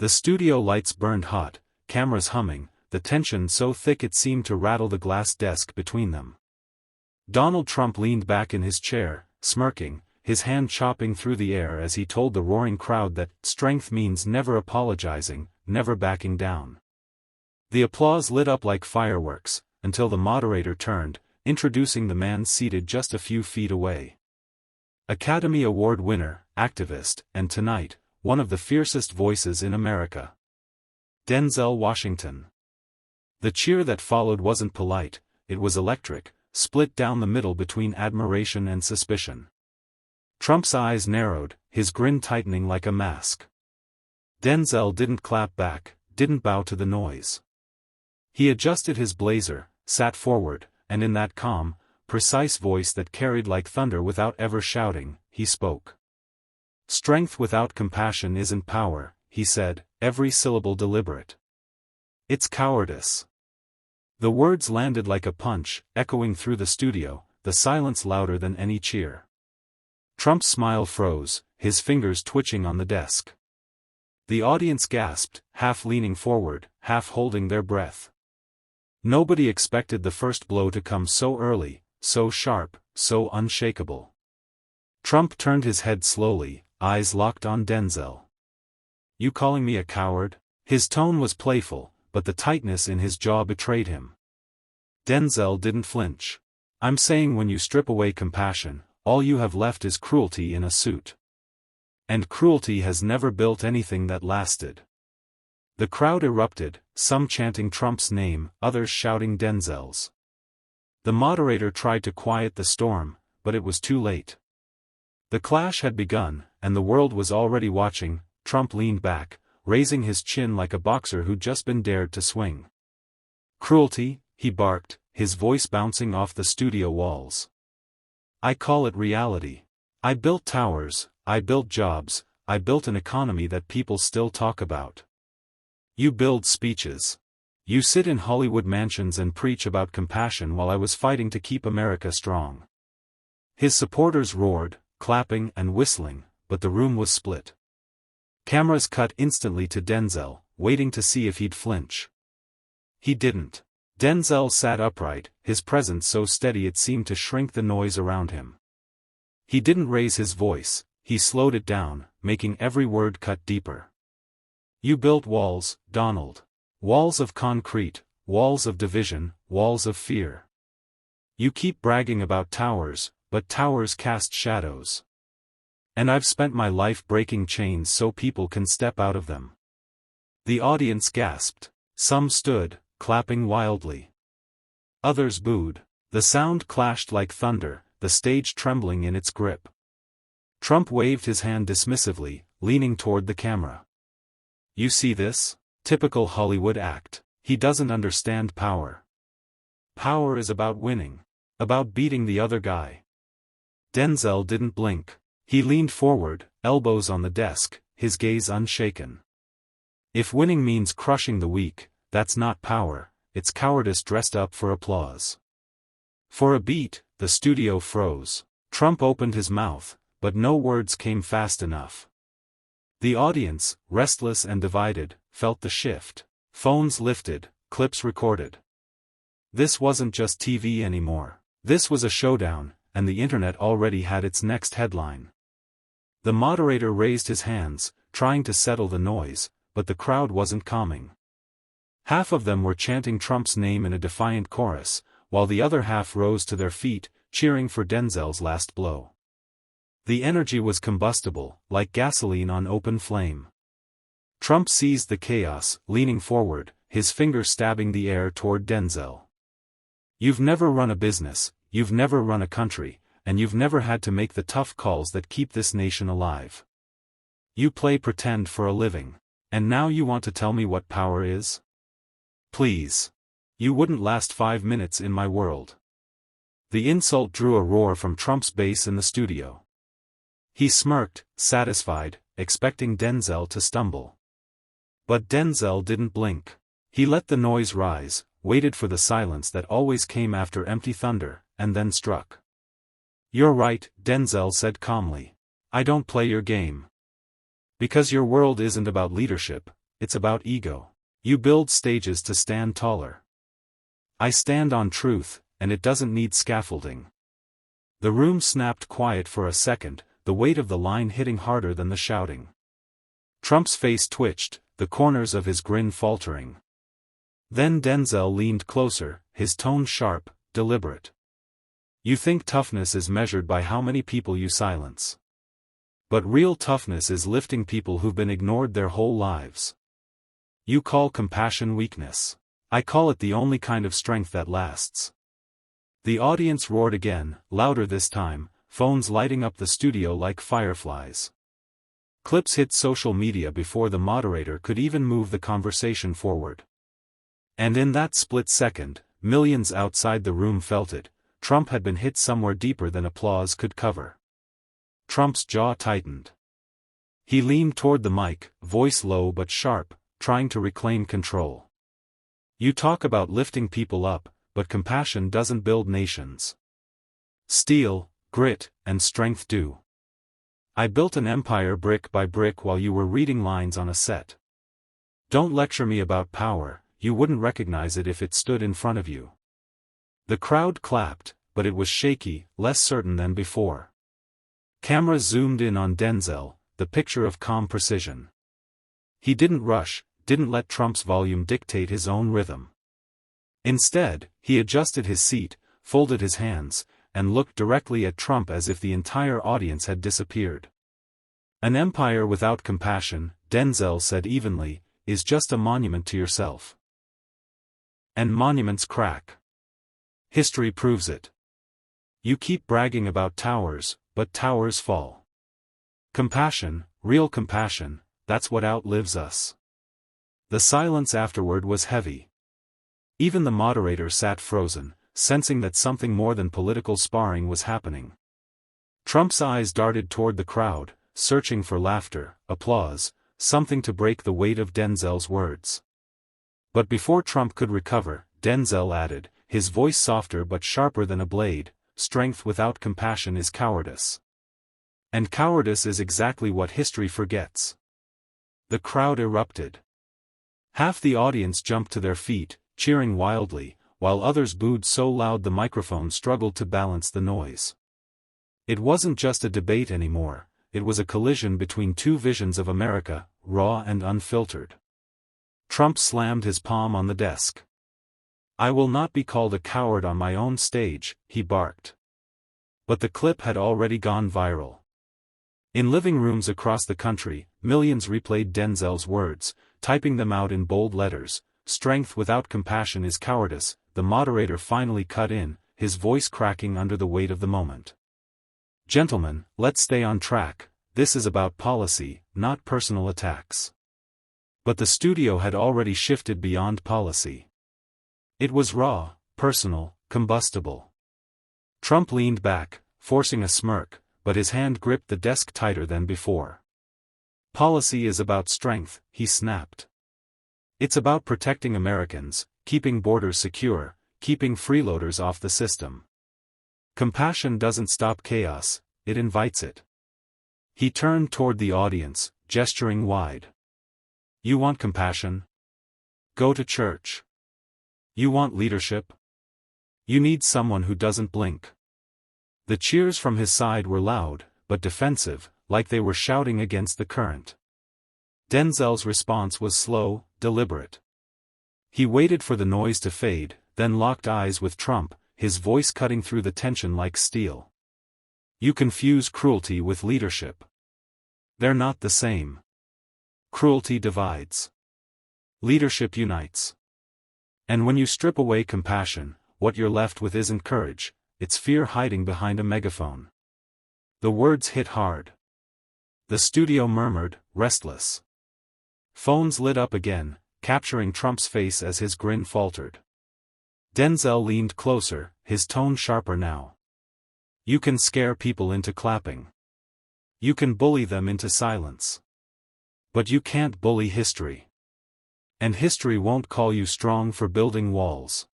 The studio lights burned hot, cameras humming, the tension so thick it seemed to rattle the glass desk between them. Donald Trump leaned back in his chair, smirking, his hand chopping through the air as he told the roaring crowd that strength means never apologizing, never backing down. The applause lit up like fireworks, until the moderator turned, introducing the man seated just a few feet away. Academy Award winner, activist, and tonight, one of the fiercest voices in America. Denzel Washington. The cheer that followed wasn't polite, it was electric, split down the middle between admiration and suspicion. Trump's eyes narrowed, his grin tightening like a mask. Denzel didn't clap back, didn't bow to the noise. He adjusted his blazer, sat forward, and in that calm, precise voice that carried like thunder without ever shouting, he spoke. Strength without compassion isn't power, he said, every syllable deliberate. It's cowardice. The words landed like a punch, echoing through the studio, the silence louder than any cheer. Trump's smile froze, his fingers twitching on the desk. The audience gasped, half leaning forward, half holding their breath. Nobody expected the first blow to come so early, so sharp, so unshakable. Trump turned his head slowly, eyes locked on Denzel. You calling me a coward? His tone was playful, but the tightness in his jaw betrayed him. Denzel didn't flinch. I'm saying when you strip away compassion, all you have left is cruelty in a suit. And cruelty has never built anything that lasted. The crowd erupted, some chanting Trump's name, others shouting Denzel's. The moderator tried to quiet the storm, but it was too late. The clash had begun, and the world was already watching. Trump leaned back, raising his chin like a boxer who'd just been dared to swing. Cruelty, he barked, his voice bouncing off the studio walls. I call it reality. I built towers, I built jobs, I built an economy that people still talk about. You build speeches. You sit in Hollywood mansions and preach about compassion while I was fighting to keep America strong. His supporters roared, clapping and whistling, but the room was split. Cameras cut instantly to Denzel, waiting to see if he'd flinch. He didn't. Denzel sat upright, his presence so steady it seemed to shrink the noise around him. He didn't raise his voice, he slowed it down, making every word cut deeper. You built walls, Donald. Walls of concrete, walls of division, walls of fear. You keep bragging about towers, but towers cast shadows. And I've spent my life breaking chains so people can step out of them. The audience gasped. Some stood, clapping wildly. Others booed. The sound clashed like thunder, the stage trembling in its grip. Trump waved his hand dismissively, leaning toward the camera. You see this? Typical Hollywood act. He doesn't understand power. Power is about winning. About beating the other guy. Denzel didn't blink. He leaned forward, elbows on the desk, his gaze unshaken. If winning means crushing the weak, that's not power, it's cowardice dressed up for applause. For a beat, the studio froze. Trump opened his mouth, but no words came fast enough. The audience, restless and divided, felt the shift. Phones lifted, clips recorded. This wasn't just TV anymore. This was a showdown, and the internet already had its next headline. The moderator raised his hands, trying to settle the noise, but the crowd wasn't calming. Half of them were chanting Trump's name in a defiant chorus, while the other half rose to their feet, cheering for Denzel's last blow. The energy was combustible, like gasoline on open flame. Trump seized the chaos, leaning forward, his finger stabbing the air toward Denzel. You've never run a business, you've never run a country, and you've never had to make the tough calls that keep this nation alive. You play pretend for a living. And now you want to tell me what power is? Please. You wouldn't last 5 minutes in my world. The insult drew a roar from Trump's base in the studio. He smirked, satisfied, expecting Denzel to stumble. But Denzel didn't blink. He let the noise rise, waited for the silence that always came after empty thunder, and then struck. You're right, Denzel said calmly. I don't play your game. Because your world isn't about leadership, it's about ego. You build stages to stand taller. I stand on truth, and it doesn't need scaffolding. The room snapped quiet for a second, the weight of the line hitting harder than the shouting. Trump's face twitched, the corners of his grin faltering. Then Denzel leaned closer, his tone sharp, deliberate. You think toughness is measured by how many people you silence. But real toughness is lifting people who've been ignored their whole lives. You call compassion weakness. I call it the only kind of strength that lasts. The audience roared again, louder this time, phones lighting up the studio like fireflies. Clips hit social media before the moderator could even move the conversation forward. And in that split second, millions outside the room felt it. Trump had been hit somewhere deeper than applause could cover. Trump's jaw tightened. He leaned toward the mic, voice low but sharp, trying to reclaim control. You talk about lifting people up, but compassion doesn't build nations. Steel, grit, and strength do. I built an empire brick by brick while you were reading lines on a set. Don't lecture me about power, you wouldn't recognize it if it stood in front of you. The crowd clapped, but it was shaky, less certain than before. Cameras zoomed in on Denzel, the picture of calm precision. He didn't rush, didn't let Trump's volume dictate his own rhythm. Instead, he adjusted his seat, folded his hands, and looked directly at Trump as if the entire audience had disappeared. An empire without compassion, Denzel said evenly, is just a monument to yourself. And monuments crack. History proves it. You keep bragging about towers, but towers fall. Compassion, real compassion, that's what outlives us. The silence afterward was heavy. Even the moderator sat frozen, sensing that something more than political sparring was happening. Trump's eyes darted toward the crowd, searching for laughter, applause, something to break the weight of Denzel's words. But before Trump could recover, Denzel added, his voice softer but sharper than a blade, strength without compassion is cowardice. And cowardice is exactly what history forgets. The crowd erupted. Half the audience jumped to their feet, cheering wildly, while others booed so loud the microphone struggled to balance the noise. It wasn't just a debate anymore, it was a collision between two visions of America, raw and unfiltered. Trump slammed his palm on the desk. I will not be called a coward on my own stage, he barked. But the clip had already gone viral. In living rooms across the country, millions replayed Denzel's words, typing them out in bold letters. Strength without compassion is cowardice. The moderator finally cut in, his voice cracking under the weight of the moment. Gentlemen, let's stay on track, this is about policy, not personal attacks. But the studio had already shifted beyond policy. It was raw, personal, combustible. Trump leaned back, forcing a smirk, but his hand gripped the desk tighter than before. Policy is about strength, he snapped. It's about protecting Americans, keeping borders secure, keeping freeloaders off the system. Compassion doesn't stop chaos, it invites it. He turned toward the audience, gesturing wide. You want compassion? Go to church. You want leadership? You need someone who doesn't blink. The cheers from his side were loud, but defensive, like they were shouting against the current. Denzel's response was slow, deliberate. He waited for the noise to fade, then locked eyes with Trump, his voice cutting through the tension like steel. You confuse cruelty with leadership. They're not the same. Cruelty divides. Leadership unites. And when you strip away compassion, what you're left with isn't courage, it's fear hiding behind a megaphone. The words hit hard. The studio murmured, restless. Phones lit up again, capturing Trump's face as his grin faltered. Denzel leaned closer, his tone sharper now. You can scare people into clapping. You can bully them into silence. But you can't bully history. And history won't call you strong for building walls.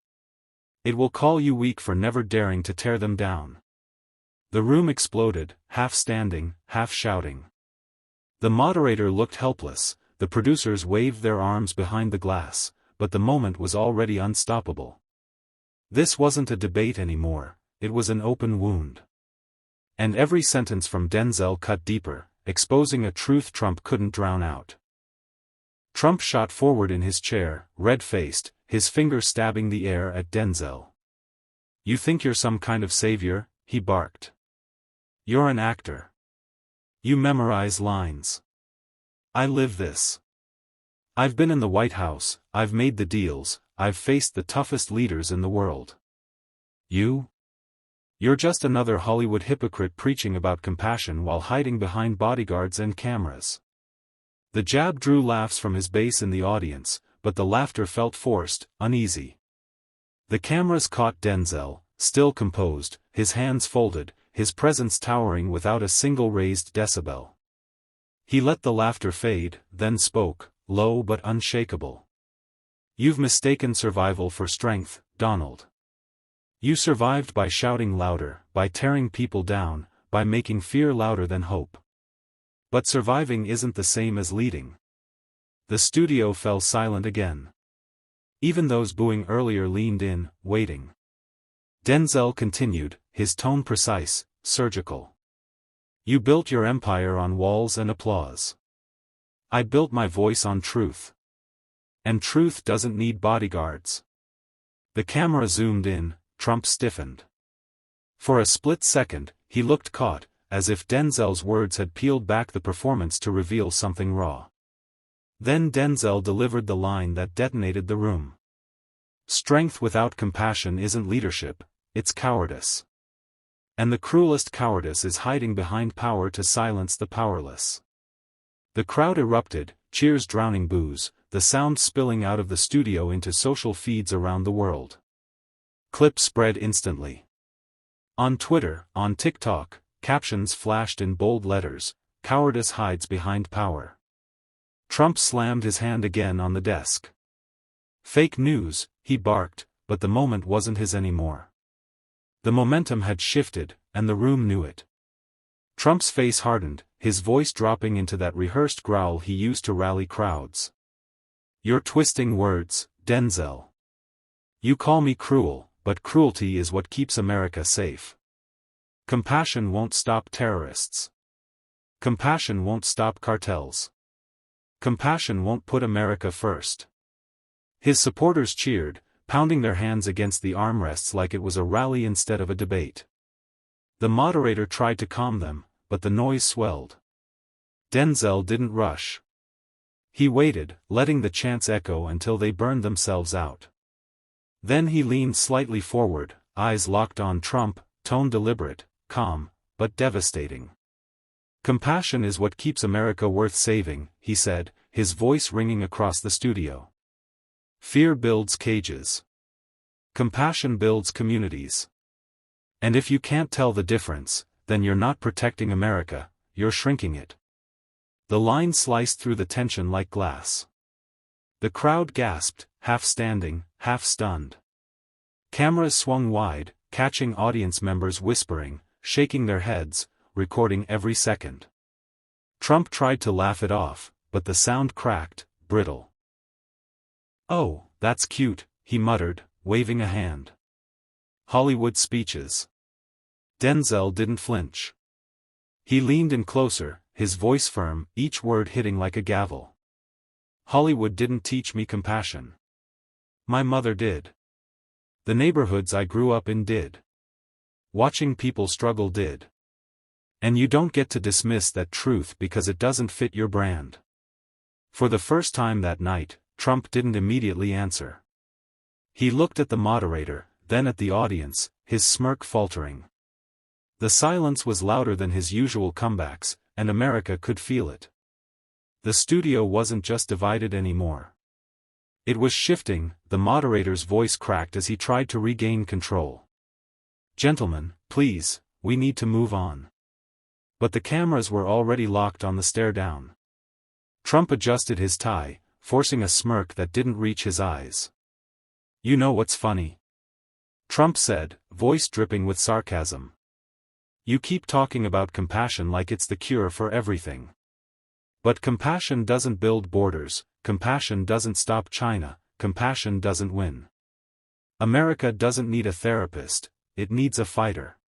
It will call you weak for never daring to tear them down. The room exploded, half standing, half shouting. The moderator looked helpless, the producers waved their arms behind the glass, but the moment was already unstoppable. This wasn't a debate anymore, it was an open wound. And every sentence from Denzel cut deeper, exposing a truth Trump couldn't drown out. Trump shot forward in his chair, red-faced, his finger stabbing the air at Denzel. "You think you're some kind of savior?" he barked. "You're an actor. You memorize lines. I live this. I've been in the White House, I've made the deals, I've faced the toughest leaders in the world. You're just another Hollywood hypocrite preaching about compassion while hiding behind bodyguards and cameras." The jab drew laughs from his base in the audience, but the laughter felt forced, uneasy. The cameras caught Denzel, still composed, his hands folded, his presence towering without a single raised decibel. He let the laughter fade, then spoke, low but unshakable. "You've mistaken survival for strength, Donald. You survived by shouting louder, by tearing people down, by making fear louder than hope. But surviving isn't the same as leading." The studio fell silent again. Even those booing earlier leaned in, waiting. Denzel continued, his tone precise, surgical. "You built your empire on walls and applause. I built my voice on truth. And truth doesn't need bodyguards." The camera zoomed in, Trump stiffened. For a split second, he looked caught, as if Denzel's words had peeled back the performance to reveal something raw. Then Denzel delivered the line that detonated the room. "Strength without compassion isn't leadership, it's cowardice. And the cruelest cowardice is hiding behind power to silence the powerless." The crowd erupted, cheers drowning boos, the sound spilling out of the studio into social feeds around the world. Clips spread instantly. On Twitter, on TikTok, captions flashed in bold letters, "Cowardice hides behind power." Trump slammed his hand again on the desk. "Fake news," he barked, but the moment wasn't his anymore. The momentum had shifted, and the room knew it. Trump's face hardened, his voice dropping into that rehearsed growl he used to rally crowds. "You're twisting words, Denzel. You call me cruel, but cruelty is what keeps America safe. Compassion won't stop terrorists. Compassion won't stop cartels. Compassion won't put America first." His supporters cheered, pounding their hands against the armrests like it was a rally instead of a debate. The moderator tried to calm them, but the noise swelled. Denzel didn't rush. He waited, letting the chants echo until they burned themselves out. Then he leaned slightly forward, eyes locked on Trump, tone deliberate, calm, but devastating. "Compassion is what keeps America worth saving," he said, his voice ringing across the studio. "Fear builds cages. Compassion builds communities. And if you can't tell the difference, then you're not protecting America, you're shrinking it." The line sliced through the tension like glass. The crowd gasped, half standing, half stunned. Cameras swung wide, catching audience members whispering, shaking their heads, recording every second. Trump tried to laugh it off, but the sound cracked, brittle. "Oh, that's cute," he muttered, waving a hand. "Hollywood speeches." Denzel didn't flinch. He leaned in closer, his voice firm, each word hitting like a gavel. "Hollywood didn't teach me compassion. My mother did. The neighborhoods I grew up in did. Watching people struggle did. And you don't get to dismiss that truth because it doesn't fit your brand." For the first time that night, Trump didn't immediately answer. He looked at the moderator, then at the audience, his smirk faltering. The silence was louder than his usual comebacks, and America could feel it. The studio wasn't just divided anymore. It was shifting. The moderator's voice cracked as he tried to regain control. "Gentlemen, please, we need to move on." But the cameras were already locked on the stare down. Trump adjusted his tie, forcing a smirk that didn't reach his eyes. "You know what's funny?" Trump said, voice dripping with sarcasm. "You keep talking about compassion like it's the cure for everything. But compassion doesn't build borders, compassion doesn't stop China, compassion doesn't win. America doesn't need a therapist, it needs a fighter.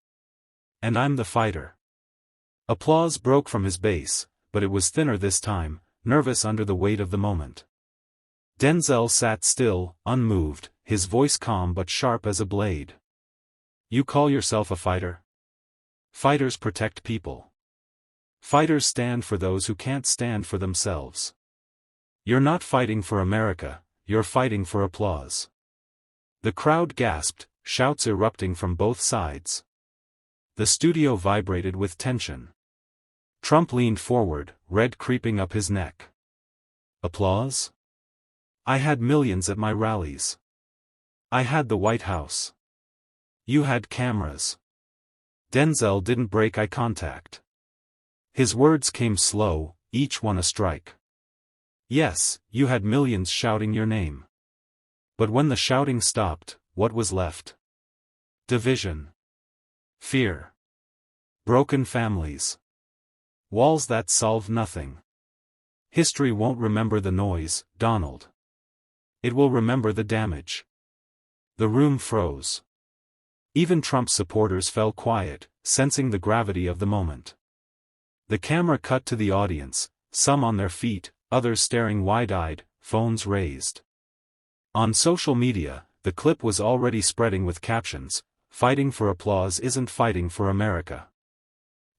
And I'm the fighter. Applause broke from his base, but it was thinner this time, nervous under the weight of the moment. Denzel sat still, unmoved, his voice calm but sharp as a blade. You call yourself a fighter? Fighters protect people. Fighters stand for those who can't stand for themselves. You're not fighting for America, you're fighting for applause. The crowd gasped, shouts erupting from both sides. The studio vibrated with tension. Trump leaned forward, red creeping up his neck. Applause? I had millions at my rallies. I had the White House. You had cameras. Denzel didn't break eye contact. His words came slow, each one a strike. Yes, you had millions shouting your name. But when the shouting stopped, what was left? Division. Fear. Broken families. Walls that solve nothing. History won't remember the noise, Donald. It will remember the damage. The room froze. Even Trump's supporters fell quiet, sensing the gravity of the moment. The camera cut to the audience, some on their feet, others staring wide-eyed, phones raised. On social media, the clip was already spreading with captions, "Fighting for applause isn't fighting for America."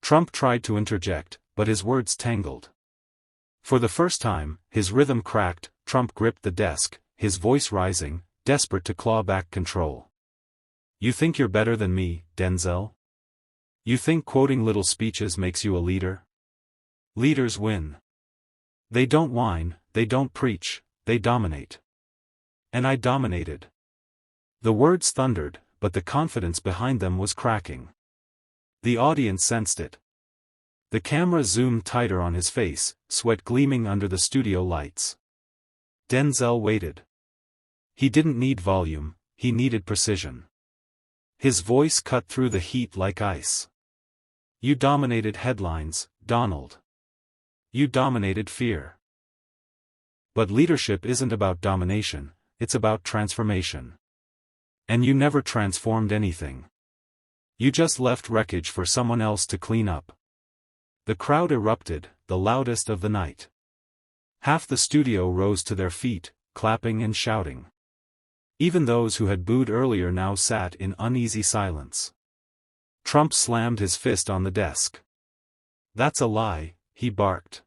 Trump tried to interject, but his words tangled. For the first time, his rhythm cracked. Trump gripped the desk, his voice rising, desperate to claw back control. You think you're better than me, Denzel? You think quoting little speeches makes you a leader? Leaders win. They don't whine, they don't preach, they dominate. And I dominated. The words thundered, but the confidence behind them was cracking. The audience sensed it. The camera zoomed tighter on his face, sweat gleaming under the studio lights. Denzel waited. He didn't need volume, he needed precision. His voice cut through the heat like ice. You dominated headlines, Donald. You dominated fear. But leadership isn't about domination, it's about transformation. And you never transformed anything. You just left wreckage for someone else to clean up. The crowd erupted, the loudest of the night. Half the studio rose to their feet, clapping and shouting. Even those who had booed earlier now sat in uneasy silence. Trump slammed his fist on the desk. That's a lie, he barked.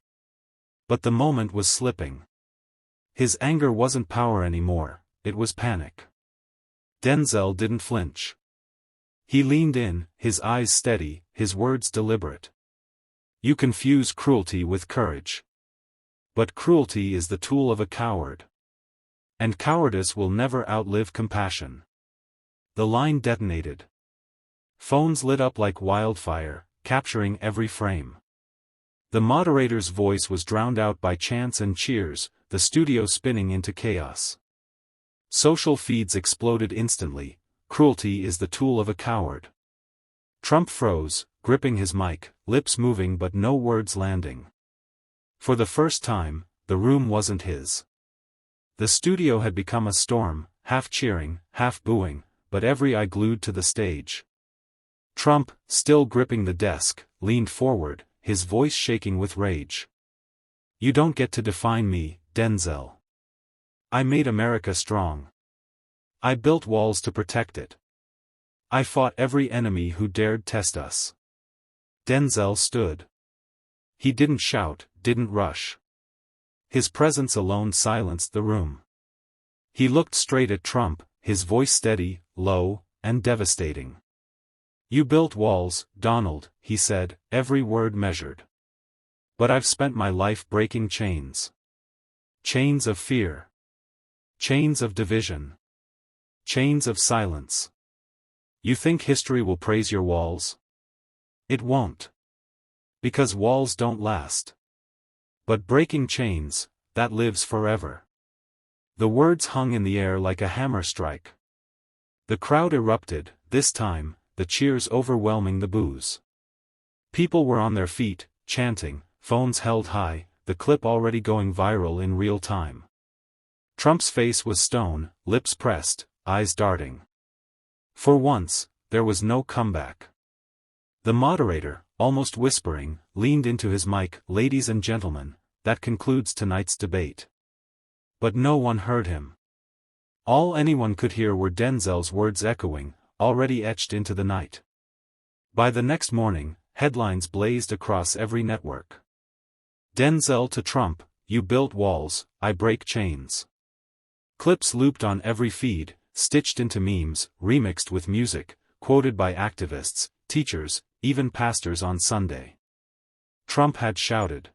But the moment was slipping. His anger wasn't power anymore, it was panic. Denzel didn't flinch. He leaned in, his eyes steady, his words deliberate. You confuse cruelty with courage. But cruelty is the tool of a coward. And cowardice will never outlive compassion. The line detonated. Phones lit up like wildfire, capturing every frame. The moderator's voice was drowned out by chants and cheers, the studio spinning into chaos. Social feeds exploded instantly. Cruelty is the tool of a coward. Trump froze, gripping his mic, lips moving but no words landing. For the first time, the room wasn't his. The studio had become a storm, half cheering, half booing, but every eye glued to the stage. Trump, still gripping the desk, leaned forward, his voice shaking with rage. You don't get to define me, Denzel. I made America strong. I built walls to protect it. I fought every enemy who dared test us. Denzel stood. He didn't shout, didn't rush. His presence alone silenced the room. He looked straight at Trump, his voice steady, low, and devastating. You built walls, Donald, he said, every word measured. But I've spent my life breaking chains. Chains of fear. Chains of division. Chains of silence. You think history will praise your walls? It won't. Because walls don't last. But breaking chains, that lives forever. The words hung in the air like a hammer strike. The crowd erupted, this time, the cheers overwhelming the boos. People were on their feet, chanting, phones held high, the clip already going viral in real time. Trump's face was stone, lips pressed, eyes darting. For once, there was no comeback. The moderator, almost whispering, leaned into his mic. "Ladies and gentlemen, that concludes tonight's debate." But no one heard him. All anyone could hear were Denzel's words echoing, already etched into the night. By the next morning, headlines blazed across every network. Denzel to Trump, "You built walls, I break chains." Clips looped on every feed, stitched into memes, remixed with music, quoted by activists, teachers, even pastors on Sunday. Trump had shouted.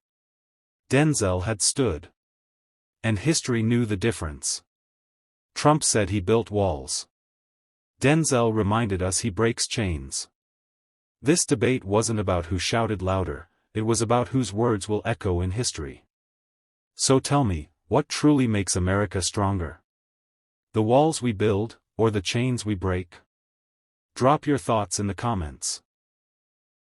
Denzel had stood. And history knew the difference. Trump said he built walls. Denzel reminded us he breaks chains. This debate wasn't about who shouted louder, it was about whose words will echo in history. So tell me, what truly makes America stronger? The walls we build, or the chains we break? Drop your thoughts in the comments.